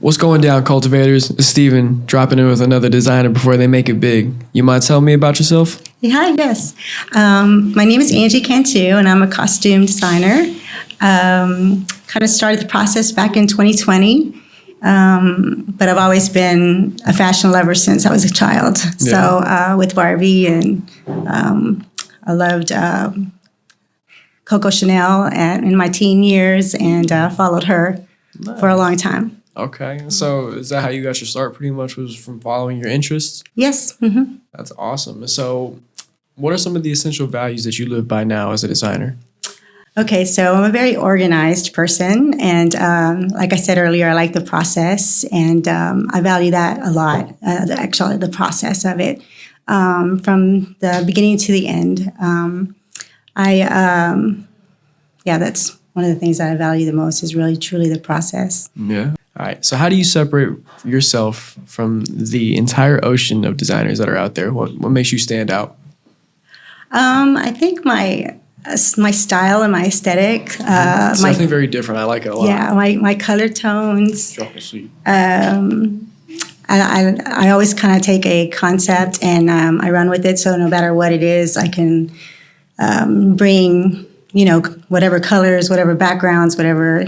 What's going down, cultivators? It's Steven dropping in with another designer before they make it big. You mind telling me about yourself? Hi, yes. My name is Angie Cantu, and I'm a costume designer. Kind of started the process back in 2020, but I've always been a fashion lover since I was a child. Yeah. So with Barbie, and I loved Coco Chanel in my teen years, and followed her for a long time. Okay, so is that how you got your start pretty much, was from following your interests? Yes. Mm-hmm. That's awesome. So what are some of the essential values that you live by now as a designer? Okay, so I'm a very organized person, and like I said earlier, I like the process, and I value that a lot, actually the process of it, from the beginning to the end. That's one of the things that I value the most, is really truly the process. Yeah. All right. So how do you separate yourself from the entire ocean of designers that are out there? What makes you stand out? I think my style and my aesthetic. It's something very different. I like it a lot. Yeah, my color tones. Chocolate. I always kind of take a concept and I run with it. So no matter what it is, I can bring, whatever colors, whatever backgrounds, whatever,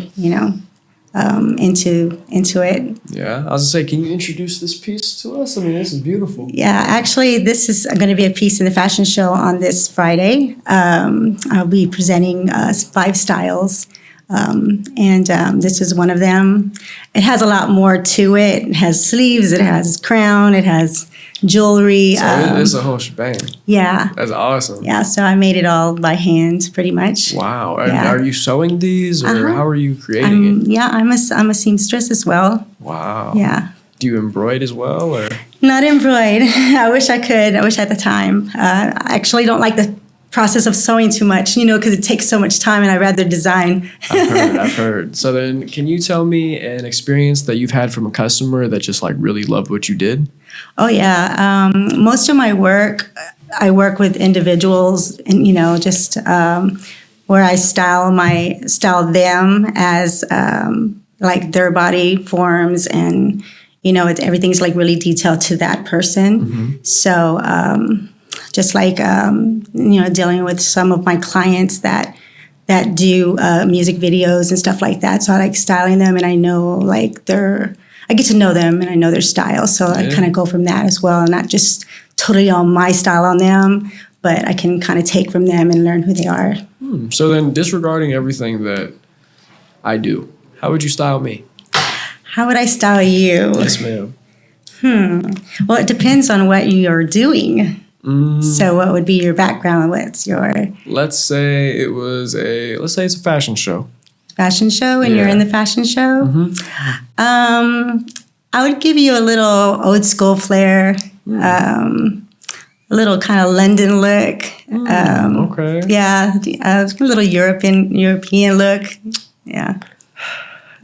into it. Yeah, I was gonna say, can you introduce this piece to us? I mean, this is beautiful. Yeah, actually, this is going to be a piece in the fashion show on this Friday. I'll be presenting 5 styles, and this is one of them. It has a lot more to it. It has sleeves, it has crown, it has jewelry. So it's a whole shebang. Yeah. That's awesome. Yeah, so I made it all by hand, pretty much. Wow. Yeah. Are you sewing these, or how are you creating it? Yeah, I'm a seamstress as well. Wow. Yeah. Do you embroid as well, or? Not embroid. I wish I could. I wish I had the time. I actually don't like the process of sewing too much, because it takes so much time, and I'd rather design. I've heard. So then, can you tell me an experience that you've had from a customer that just really loved what you did? Oh, yeah. Most of my work, I work with individuals, and, just where I style them as like their body forms, and, everything's really detailed to that person. Mm-hmm. So just dealing with some of my clients that do music videos and stuff like that. So I like styling them, and I know I get to know them, and I know their style. So I kind of go from that as well, and not just totally on my style on them, but I can kind of take from them and learn who they are. So then, disregarding everything that I do, how would you style me? How would I style you? Yes, ma'am. Well, it depends on what you're doing. So what would be your background? What's your... Let's say it's a fashion show. Fashion show, and you're in the fashion show? Mm-hmm. I would give you a little old school flair, a little kind of London look. Okay. Yeah, a little European look. Yeah.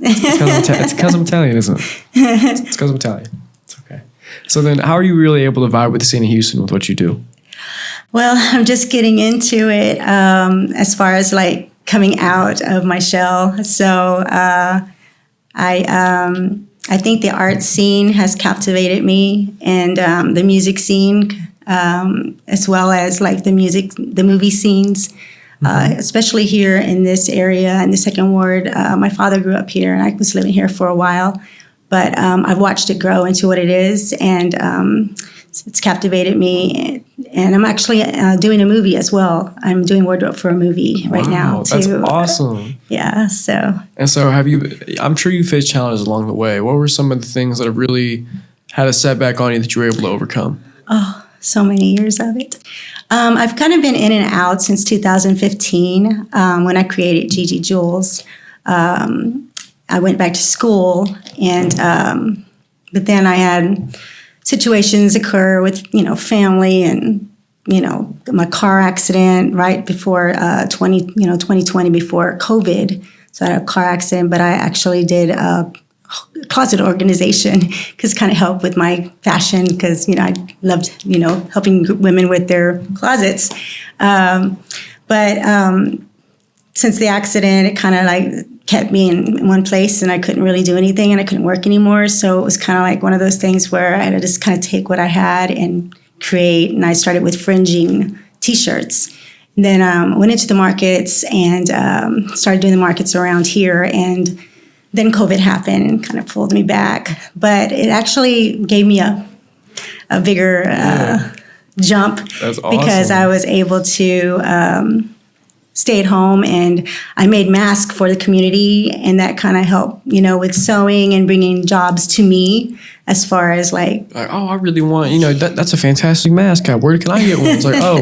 It's because I'm Italian, isn't it? It's because I'm Italian. It's okay. So then, how are you really able to vibe with the scene in Houston with what you do? Well, I'm just getting into it as far as coming out of my shell. So I think the art scene has captivated me, and the music scene, as well as the movie scenes, especially here in this area, in the Second Ward. My father grew up here, and I was living here for a while, but I've watched it grow into what it is, and it's captivated me. And I'm actually doing a movie as well. I'm doing wardrobe for a movie right now, too. That's awesome. Yeah, so. And so I'm sure you faced challenges along the way. What were some of the things that have really had a setback on you that you were able to overcome? Oh, so many years of it. I've kind of been in and out since 2015 when I created Gigi Jules. I went back to school, and but then I had situations occur with, family, and, my car accident right before 2020, before COVID. So I had a car accident, but I actually did a closet organization because it kind of helped with my fashion, because, I loved, helping women with their closets. But since the accident, it kind of kept me in one place, and I couldn't really do anything, and I couldn't work anymore. So it was kind of like one of those things where I had to just kind of take what I had and create. And I started with fringing T-shirts. And then went into the markets and started doing the markets around here. And then COVID happened and kind of pulled me back. But it actually gave me a bigger jump. That's awesome. Because I was able to stay at home, and I made masks for the community, and that kind of helped, with sewing and bringing jobs to me as far as like, oh, I really want, that's a fantastic mask. Where can I get one? It's like, oh,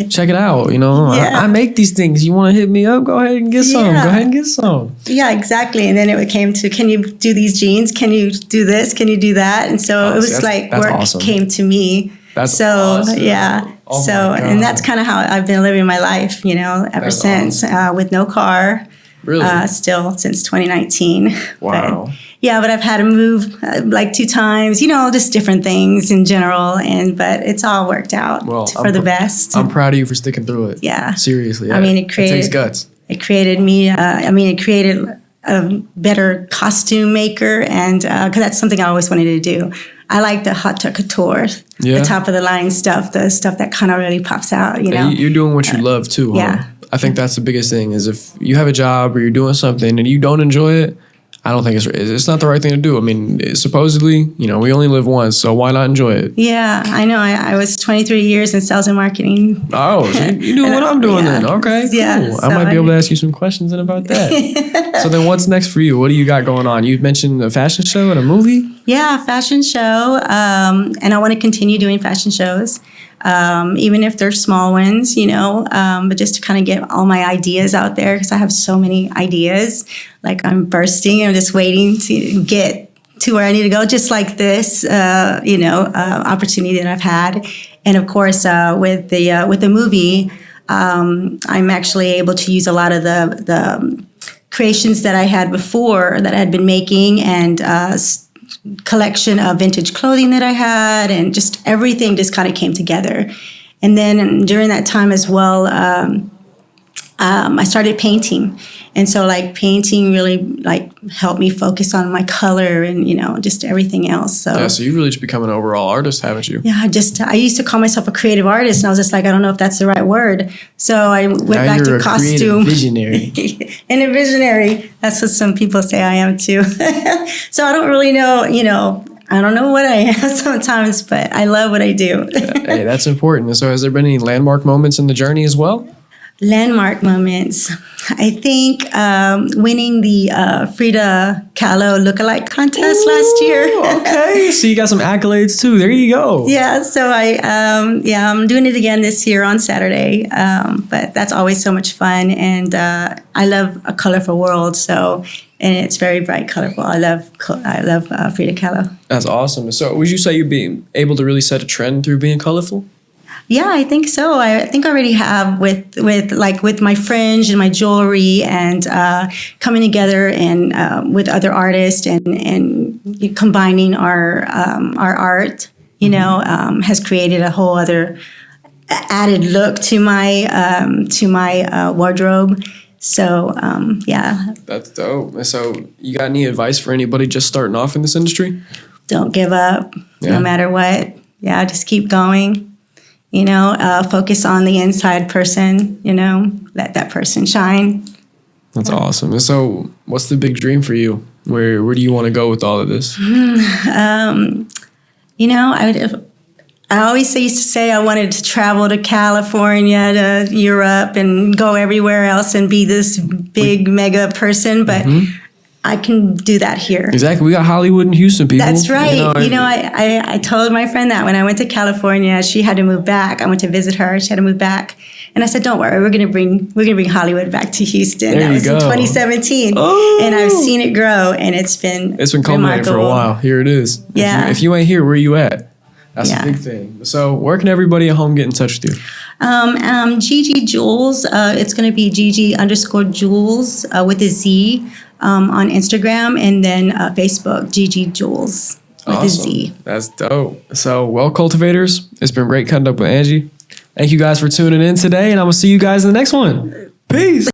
check it out. Yeah. I make these things. You want to hit me up? Go ahead and get some. Yeah. Go ahead and get some. Yeah, exactly. And then it came to, can you do these jeans? Can you do this? Can you do that? And so it was like work awesome. Came to me. That's so awesome. Yeah. Oh so, and that's kind of how I've been living my life, ever That's since, awesome. With no car. Really? Still since 2019. Wow. But I've had to move like 2 times, just different things in general. But it's all worked out for the best. I'm proud of you for sticking through it. Yeah. Seriously. I mean, it takes guts. It created me, it created a better costume maker. And because that's something I always wanted to do. I like the haute couture, the top of the line stuff, the stuff that kind of really pops out, And you're doing what you love too, huh? Yeah. I think that's the biggest thing is if you have a job or you're doing something and you don't enjoy it, I don't think it's not the right thing to do. I mean, supposedly, we only live once, so why not enjoy it? Yeah, I know. I was 23 years in sales and marketing. Oh, so you doing what I'm doing then. Okay, yeah, cool. So I might be able to ask you some questions about that. So then what's next for you? What do you got going on? You mentioned a fashion show and a movie? Yeah, fashion show. And I want to continue doing fashion shows. Even if they're small ones, but just to kind of get all my ideas out there because I have so many ideas. Like I'm bursting. I'm just waiting to get to where I need to go, just like this, opportunity that I've had. And of course, with the movie, I'm actually able to use a lot of the creations that I had before that I had been making and collection of vintage clothing that I had, and just everything just kind of came together. And then during that time as well, I started painting. And so painting really helped me focus on my color and, just everything else. So you really just become an overall artist, haven't you? Yeah, I used to call myself a creative artist, and I was just like, I don't know if that's the right word. So I went back to costume. Visionary. And a visionary. That's what some people say I am too. So I don't really know, I don't know what I am sometimes, but I love what I do. Hey, that's important. So has there been any landmark moments in the journey as well? Landmark moments. I think winning the Frida Kahlo lookalike contest last year. Okay, so you got some accolades too. There you go. Yeah, so I'm doing it again this year on Saturday. But that's always so much fun, and I love a colorful world. And it's very bright, colorful. I love Frida Kahlo. That's awesome. So would you say you're being able to really set a trend through being colorful? Yeah, I think so. I think I already have with my fringe and my jewelry and coming together and with other artists and combining our art, has created a whole other added look to my wardrobe. So, yeah. That's dope. So you got any advice for anybody just starting off in this industry? Don't give up, no matter what. Yeah, just keep going. Focus on the inside person, let that person shine. That's awesome. And so what's the big dream for you? Where do you want to go with all of this? I always used to say I wanted to travel to California, to Europe, and go everywhere else and be this big mega person, but I can do that here. Exactly. We got Hollywood and Houston, people. That's right. I told my friend that when I went to California, she had to move back. I went to visit her. She had to move back. And I said, don't worry, we're gonna bring Hollywood back to Houston. That was in 2017. Oh. And I've seen it grow, and it's been culminating for a while. Here it is. Yeah. If you ain't here, where you at? That's a big thing. So where can everybody at home get in touch with you? Gigi Jules. It's going to be Gigi_Jules with a Z on Instagram, and then Facebook, Gigi Jules with a Z. That's dope. So, well, cultivators, it's been great cutting up with Angie. Thank you guys for tuning in today, and I'm going to see you guys in the next one. Peace.